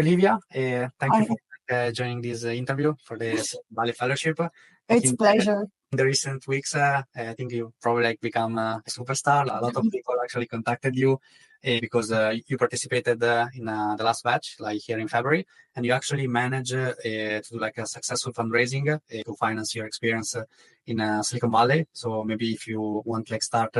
Olivia, thank you Hi. for joining this interview for the Valley Fellowship. It's a pleasure. In the recent weeks, I think you probably become a superstar. A lot of people actually contacted you because you participated in the last batch, like here in February, and you actually managed to do a successful fundraising to finance your experience in Silicon Valley. So maybe if you want to start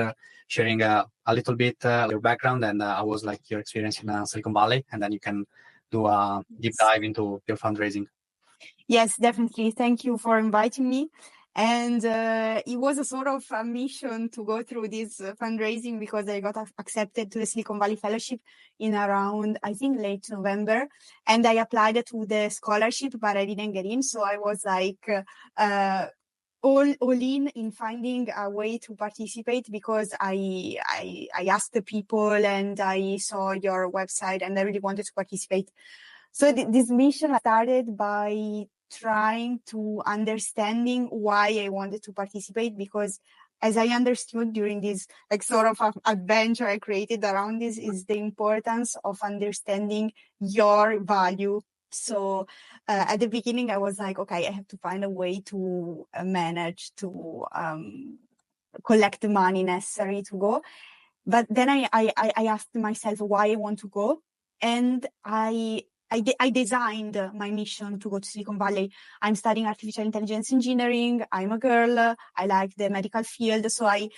sharing a little bit your background and how was your experience in Silicon Valley, and then you can do a deep dive into your fundraising. Yes, definitely. Thank you for inviting me. And it was a sort of a mission to go through this fundraising because I got accepted to the Silicon Valley Fellowship in around, I think, late November. And I applied to the scholarship, but I didn't get in. So I was all in finding a way to participate because I asked the people and I saw your website and I really wanted to participate. So this mission started by trying to understanding why I wanted to participate, because as I understood during this sort of adventure I created around this is the importance of understanding your value. So at the beginning I was like, okay, I have to find a way to manage to collect the money necessary to go. But then I asked myself why I want to go. And I designed my mission to go to Silicon Valley. I'm studying artificial intelligence engineering. I'm a girl. I like the medical field. So I,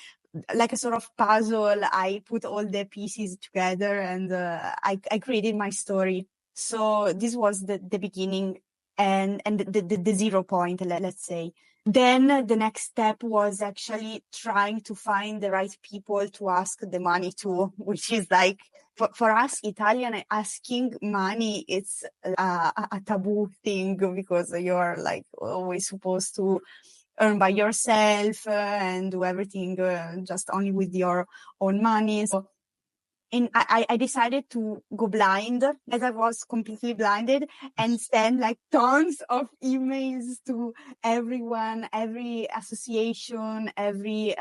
like a sort of puzzle, I put all the pieces together and I created my story. So this was the beginning and the 0 point, let's say. Then the next step was actually trying to find the right people to ask the money to, which is for us Italian, asking money, it's a taboo thing because you're always supposed to earn by yourself and do everything just only with your own money. So I decided to go blind, as I was completely blinded, and send tons of emails to everyone, every association, every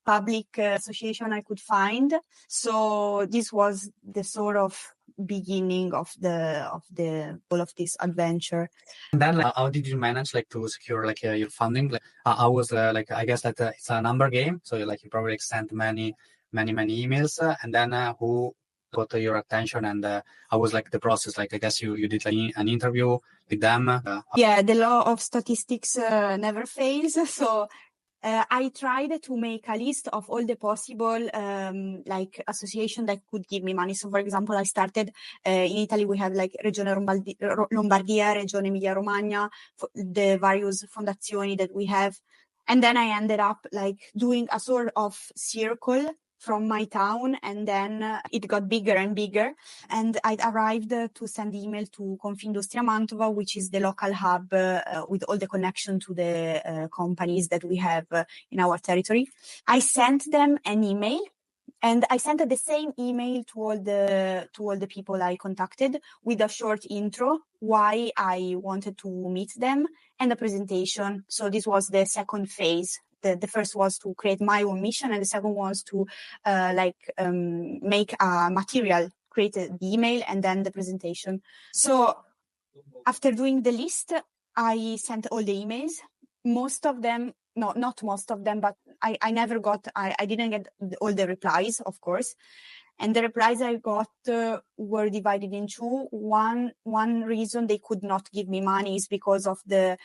public association I could find. So this was the sort of beginning of all of this adventure. And then, how did you manage to secure your funding? I was I guess that it's a number game, so you probably sent many emails, and then who got your attention, and how was the process? I guess you did an interview with them. Yeah, the law of statistics never fails. So I tried to make a list of all the possible association that could give me money. So, for example, I started in Italy. We have Regione Lombardia, Regione Emilia Romagna, the various fondazioni that we have, and then I ended up doing a sort of circle from my town, and then it got bigger and bigger. And I arrived to send email to Confindustria Mantova, which is the local hub with all the connection to the companies that we have in our territory. I sent them an email, and I sent the same email to all the people I contacted with a short intro, why I wanted to meet them, and a presentation. So this was the second phase. The first was to create my own mission, and the second was to make a material, create the email, and then the presentation. So after doing the list, I sent all the emails. Most of them, no, not most of them, but I never got, I didn't get all the replies, of course. And the replies I got were divided in two. One reason they could not give me money is because of the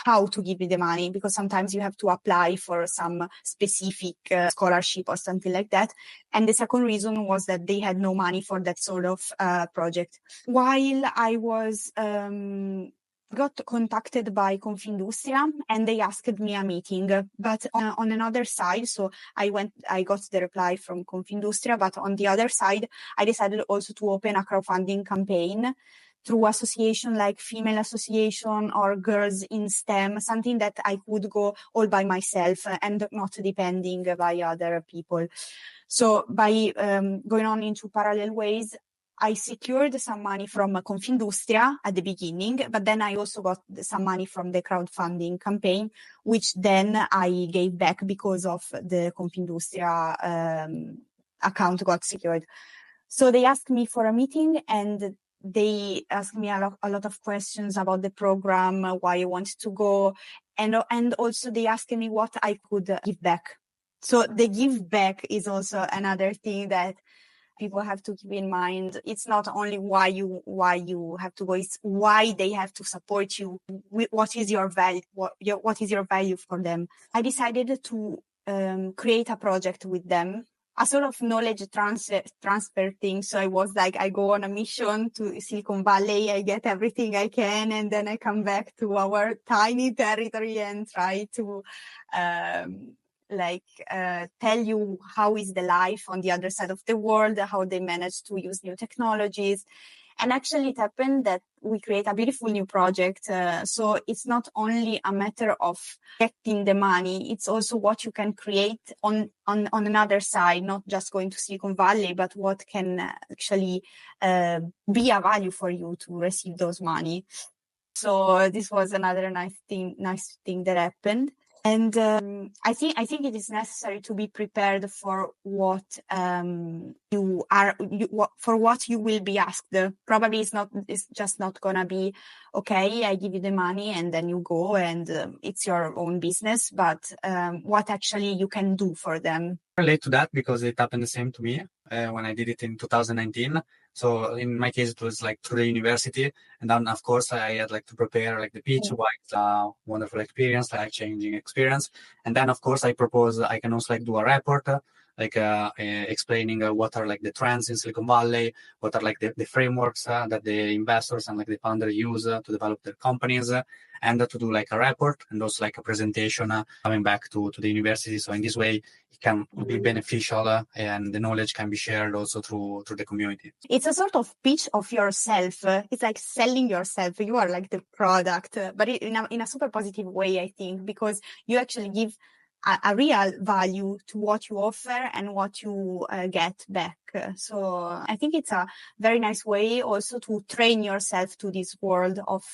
how to give me the money, because sometimes you have to apply for some specific scholarship or something like that. And the second reason was that they had no money for that sort of project. While I was got contacted by Confindustria and they asked me a meeting, but on another side, so I got the reply from Confindustria, but on the other side, I decided also to open a crowdfunding campaign through association like Female Association or Girls in STEM, something that I could go all by myself and not depending by other people. So by going on into parallel ways, I secured some money from Confindustria at the beginning, but then I also got some money from the crowdfunding campaign, which then I gave back because of the Confindustria account got secured. So they asked me for a meeting, and they asked me a lot of questions about the program, why I wanted to go. And also they asked me what I could give back. So the give back is also another thing that people have to keep in mind. It's not only why you have to go, it's why they have to support you. What is your value? What is your value for them? I decided to create a project with them, a sort of knowledge transfer thing. So I was like, I go on a mission to Silicon Valley, I get everything I can, and then I come back to our tiny territory and try to tell you how is the life on the other side of the world, how they manage to use new technologies. And actually it happened that we create a beautiful new project. So it's not only a matter of getting the money, it's also what you can create on another side, not just going to Silicon Valley, but what can actually be a value for you to receive those money. So this was another nice thing that happened. And I think it is necessary to be prepared for what for what you will be asked. Probably it's just not gonna be okay, I give you the money and then you go and it's your own business. But what actually you can do for them. Relate to that because it happened the same to me when I did it in 2019. So in my case, it was like through the university, and then of course I had like to prepare like the pitch, why it's a wonderful experience, life-changing experience, and then of course I propose I can also like do a report, explaining what are like the trends in Silicon Valley, what are like the frameworks that the investors and like the founder use to develop their companies, and to do like a report and also like a presentation coming back to the university. So in this way, it can be beneficial and the knowledge can be shared also through the community. It's a sort of pitch of yourself. It's like selling yourself. You are like the product, but in a super positive way, I think, because you actually give a real value to what you offer and what you get back. So I think it's a very nice way also to train yourself to this world of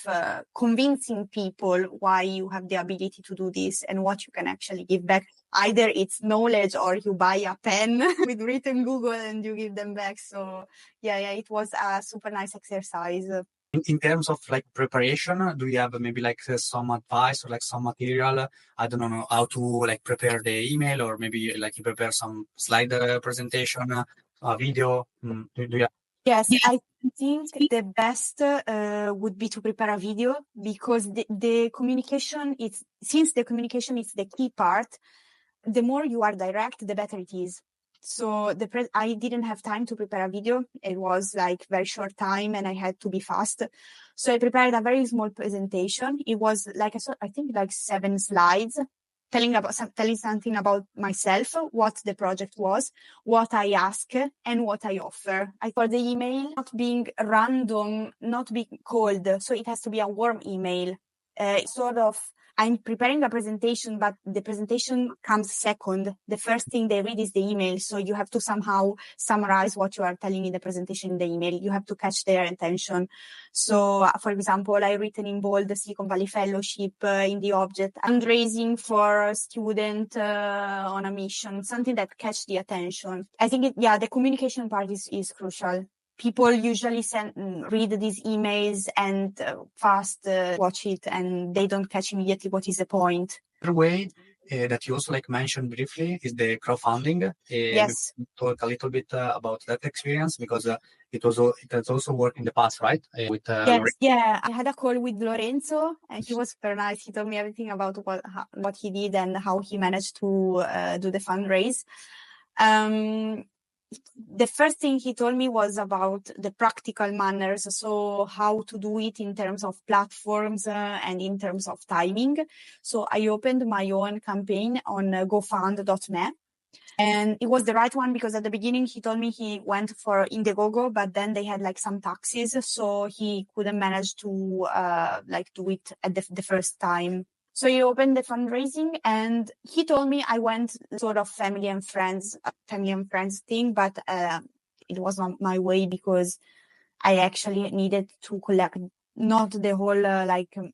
convincing people why you have the ability to do this and what you can actually give back. Either it's knowledge or you buy a pen with written Google and you give them back. So yeah, it was a super nice exercise. In terms of like preparation, do you have maybe like some advice or like some material? I don't know how to like prepare the email, or maybe like you prepare some slide presentation, a video. Do you have? Yes, I think the best would be to prepare a video, because the communication since the communication is the key part, the more you are direct, the better it is. So I didn't have time to prepare a video. It was like very short time and I had to be fast. So I prepared a very small presentation. It was like, I think like 7 slides, telling something about myself, what the project was, what I ask, and what I offer. For the email, not being random, not being cold. So it has to be a warm email. I'm preparing a presentation, but the presentation comes second. The first thing they read is the email. So you have to somehow summarize what you are telling in the presentation in the email. You have to catch their attention. So, for example, I written in bold the Silicon Valley Fellowship in the object, fundraising for a student on a mission, something that catch the attention. I think the communication part is crucial. People usually read these emails and fast watch it, and they don't catch immediately what is the point. Another way that you also like mentioned briefly is the crowdfunding. Yes. Talk a little bit about that experience, because it has also worked in the past, right? With Yes, yeah. I had a call with Lorenzo, and he was super nice. He told me everything about what he did and how he managed to do the fundraise. The first thing he told me was about the practical manners, so how to do it in terms of platforms and in terms of timing. So I opened my own campaign on gofund.me. And it was the right one, because at the beginning he told me he went for Indiegogo, but then they had like some taxes, so he couldn't manage to do it at the first time. So he opened the fundraising, and he told me I went sort of family and friends thing, but it was not my way, because I actually needed to collect not the whole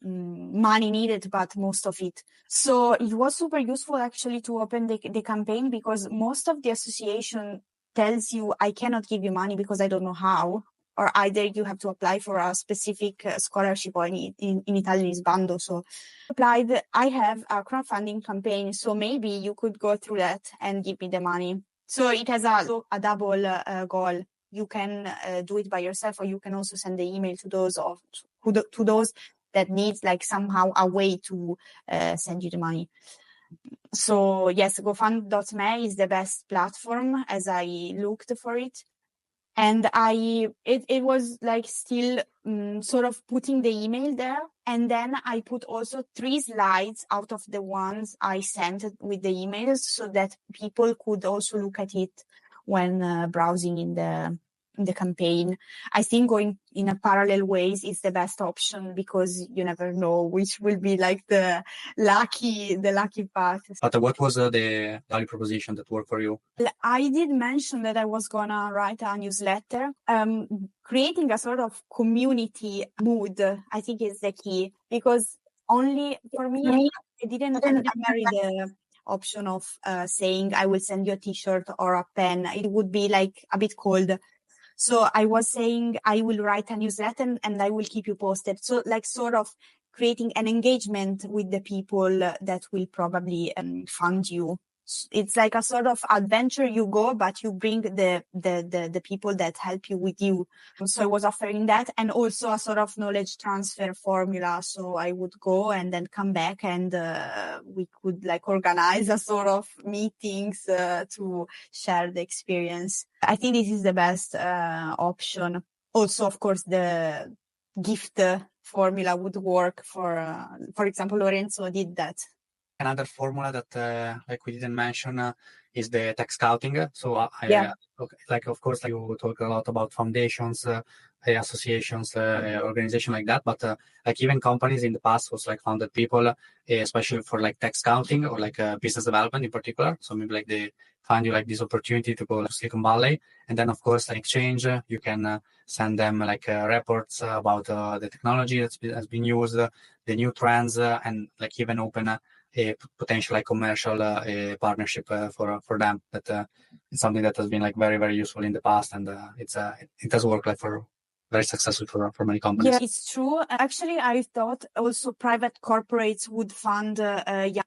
money needed, but most of it. So it was super useful actually to open the campaign, because most of the association tells you, I cannot give you money because I don't know how, or either you have to apply for a specific scholarship, or in Italian is bando. So applied, I have a crowdfunding campaign, so maybe you could go through that and give me the money. So it has a double goal. You can do it by yourself, or you can also send the email to those to those that need like somehow a way to send you the money. So yes, GoFund.me is the best platform as I looked for it. And it was like still sort of putting the email there. And then I put also 3 slides out of the ones I sent with the emails, so that people could also look at it when browsing in the campaign. I think going in a parallel ways is the best option, because you never know which will be like the lucky path. But what was the value proposition that worked for you? I did mention that I was gonna write a newsletter. Creating a sort of community mood, I think, is the key, because only for me, I didn't marry the option of saying I will send you a t-shirt or a pen. It would be like a bit cold. So I was saying I will write a newsletter and I will keep you posted. So like sort of creating an engagement with the people that will probably fund you. It's like a sort of adventure you go, but you bring the people that help you with you. So I was offering that, and also a sort of knowledge transfer formula. So I would go and then come back, and we could like organize a sort of meetings to share the experience. I think this is the best option. Also, of course, the gift formula would work for example, Lorenzo did that. Another formula that like we didn't mention is the tech scouting. So like of course, like you talk a lot about foundations, associations, organization like that, but like even companies in the past also like founded people, especially for like tech scouting or like business development in particular. So maybe like they find you like this opportunity to go to Silicon Valley, and then of course like exchange, you can send them like reports about the technology that's has been used, the new trends, and like even open a potential like commercial partnership for them. That it's something that has been like very, very useful in the past, and it has worked like for very successful for many companies. Yeah, it's true. Actually, I thought also private corporates would fund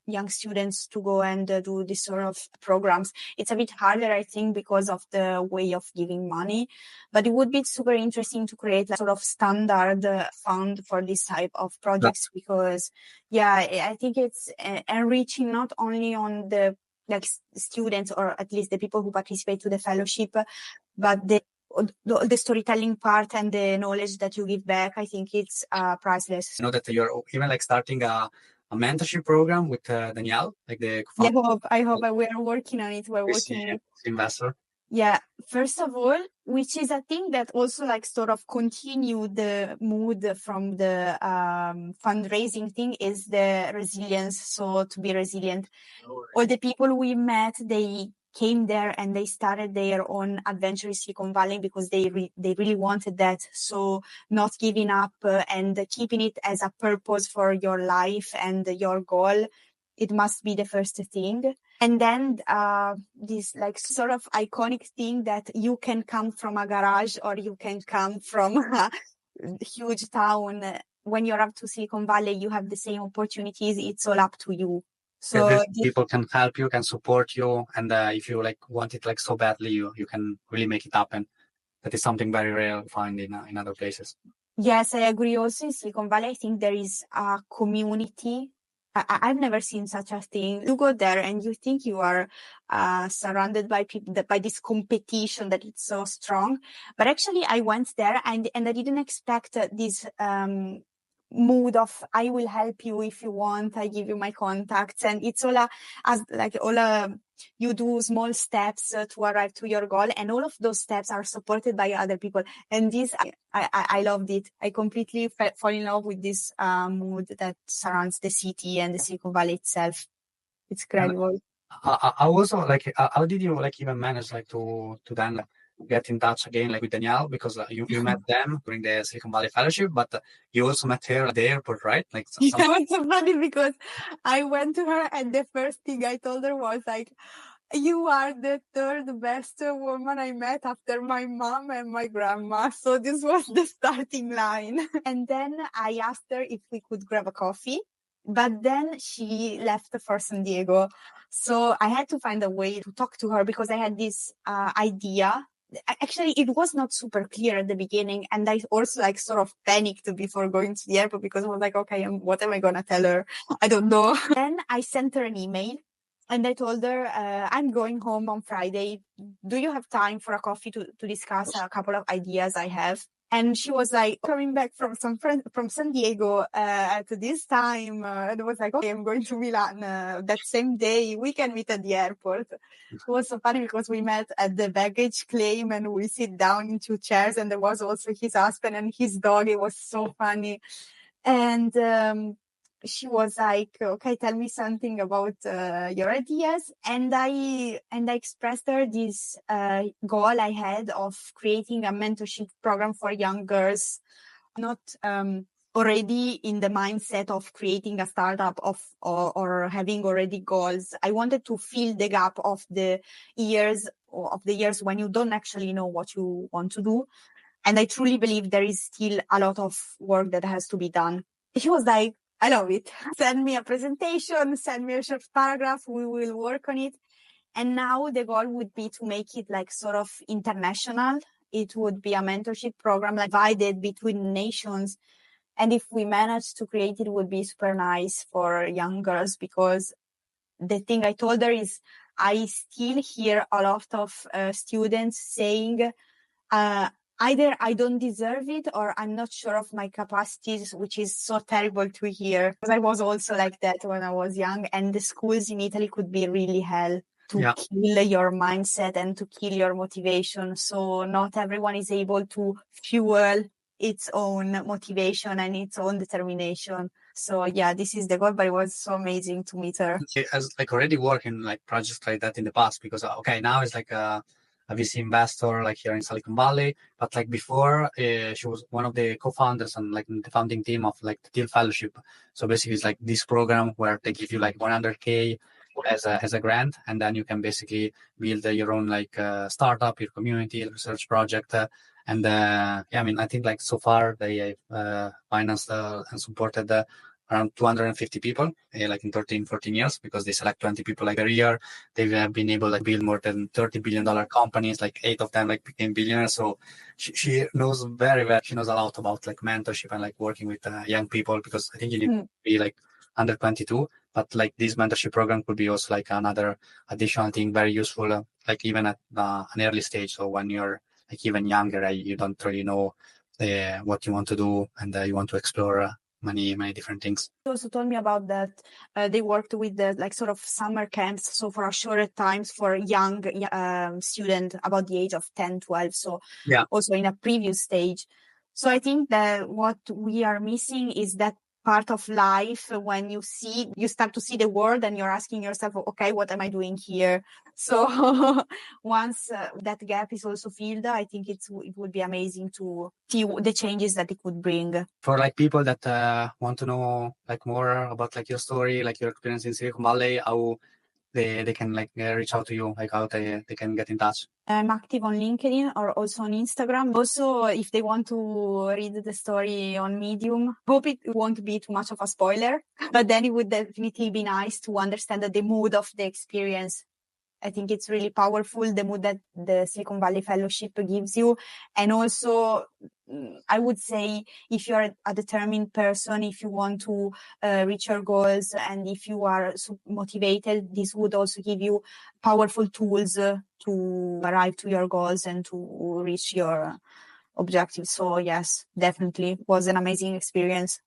young students to go and do this sort of programs. It's a bit harder, I think, because of the way of giving money, but it would be super interesting to create like sort of standard fund for this type of projects, because I think it's enriching not only on the like students, or at least the people who participate to the fellowship, but the storytelling part and the knowledge that you give back. I think it's priceless. I know that you're even like starting a mentorship program with Danielle, like the I hope we are working on it. We're working on it. Investor. Yeah, first of all, which is a thing that also like sort of continue the mood from the fundraising thing, is the resilience. So to be resilient, all the people we met, they came there and they started their own adventure in Silicon Valley because they really wanted that. So not giving up and keeping it as a purpose for your life and your goal, it must be the first thing. And then this like sort of iconic thing that you can come from a garage or you can come from a huge town. When you're up to Silicon Valley, you have the same opportunities. It's all up to you. So people can help you, can support you, and if you like want it like so badly, you can really make it happen. That is something very rare to find in other places. Yes, I agree. Also in Silicon Valley, I think there is a community. I've never seen such a thing. You go there and you think you are surrounded by people, by this competition that it's so strong. But actually, I went there and I didn't expect this mood of I will help you if you want. I give you my contacts, and it's all you do small steps to arrive to your goal, and all of those steps are supported by other people. And this, I loved it. I completely fall in love with this mood that surrounds the city and the Silicon Valley itself. It's incredible. I also like, how did you like even manage like to then get in touch again like with Danielle, because you met them during the Silicon Valley Fellowship, but you also met her at the airport, right? Like It was so funny because I went to her and the first thing I told her was like, You are the third best woman I met after my mom and my grandma. So this was the starting line. And then I asked her if we could grab a coffee, but then she left for San Diego. So I had to find a way to talk to her because I had this idea. Actually, it was not super clear at the beginning. And I also like sort of panicked before going to the airport because I was like, okay, what am I going to tell her? I don't know. Then I sent her an email. And I told her, I'm going home on Friday. Do you have time for a coffee to discuss a couple of ideas I have? And she was like, coming back from from San Diego at this time. And I was like, okay, I'm going to Milan that same day. We can meet at the airport. It was so funny because we met at the baggage claim and we sit down in two chairs. And there was also his husband and his dog. It was so funny. And she was like, okay, tell me something about your ideas. And I expressed her this goal I had of creating a mentorship program for young girls, not already in the mindset of creating a startup or having already goals. I wanted to fill the gap of the years when you don't actually know what you want to do. And I truly believe there is still a lot of work that has to be done. She was like, I love it. Send me a presentation, send me a short paragraph. We will work on it. And now the goal would be to make it like sort of international. It would be a mentorship program like divided between nations. And if we manage to create it, would be super nice for young girls, because the thing I told her is I still hear a lot of students saying, either I don't deserve it or I'm not sure of my capacities, which is so terrible to hear. Because I was also like that when I was young, and the schools in Italy could be really hell to kill your mindset and to kill your motivation. So not everyone is able to fuel its own motivation and its own determination. So yeah, this is the goal, but it was so amazing to meet her. As like already working like projects like that in the past, because okay, now it's like a VC investor like here in Silicon Valley, but like before she was one of the co-founders and like the founding team of like the Thiel Fellowship. So basically it's like this program where they give you like 100K as a grant, and then you can basically build your own like startup, your community research project. And yeah, I mean, I think like so far they financed and supported around 250 people, like in 14 years, because they select 20 people like per year. They've been able to build more than $30 billion companies, like 8 of them like became billionaires. So she knows very well, she knows a lot about like mentorship and like working with young people, because I think you need to be like under 22, but like this mentorship program could be also like another additional thing, very useful, like even at an early stage. So when you're like even younger, you don't really know what you want to do, and you want to explore many different things. He also told me about that they worked with the like sort of summer camps, so for a shorter times for young student about the age of 10, 12. So yeah, also in a previous stage. So I think that what we are missing is that part of life when you start to see the world and you're asking yourself, okay, what am I doing here? So once that gap is also filled, I think it would be amazing to see the changes that it could bring. For like people that want to know like more about like your story, like your experience in Silicon Valley, how they can like reach out to you, like how they can get in touch. I'm active on LinkedIn or also on Instagram. Also, if they want to read the story on Medium, hope it won't be too much of a spoiler, but then it would definitely be nice to understand the mood of the experience. I think it's really powerful, the mood that the Silicon Valley Fellowship gives you. And also, I would say if you're a determined person, if you want to reach your goals, and if you are motivated, this would also give you powerful tools to arrive to your goals and to reach your objectives. So yes, definitely was an amazing experience.